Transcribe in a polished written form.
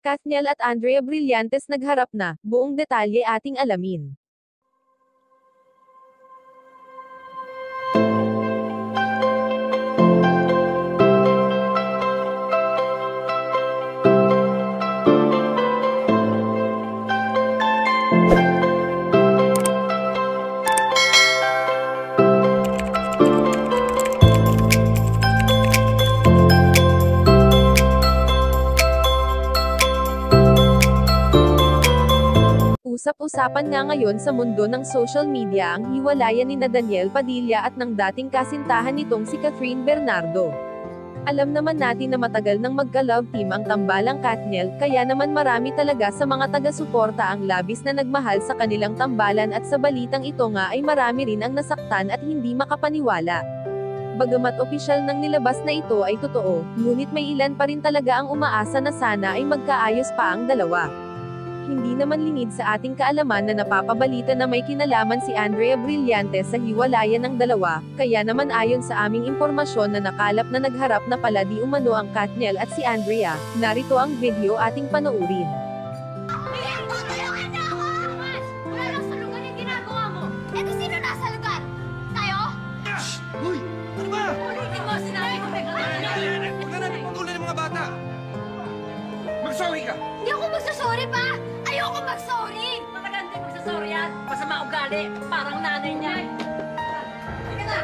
Kathniel at Andrea Brillantes nagharap na, buong detalye ating alamin. Usap-usapan nga ngayon sa mundo ng social media ang hiwalayan ni Daniel Padilla at ng dating kasintahan nitong si Catherine Bernardo. Alam naman natin na matagal nang magka-love team ang tambalang Kathniel, kaya naman marami talaga sa mga taga-suporta ang labis na nagmahal sa kanilang tambalan at sa balitang ito nga ay marami rin ang nasaktan at hindi makapaniwala. Bagamat opisyal nang nilabas na ito ay totoo, ngunit may ilan pa rin talaga ang umaasa na sana ay magkaayos pa ang dalawa. Hindi naman lingid sa ating kaalaman na napapabalita na may kinalaman si Andrea Brillantes sa hiwalayan ng dalawa, kaya naman ayon sa aming impormasyon na nakalap na nagharap na pala di umano ang Kathniel at si Andrea, narito ang video ating panoorin. Tutulungan na ako! Wala lang sa lugar yung ginagawa mo! Eto sino nasa lugar? Tayo? Uy! Ano ba? Ulitin mo, sinabi ko may gagawin! Huwag na natin patuloy ng mga bata! Mag-sorry ka! Hindi ako magsasorry pa! Ayoko mag-sorry! Maganda yung magsasorry yan. Masama ugali. Parang nanay niya. Halika na!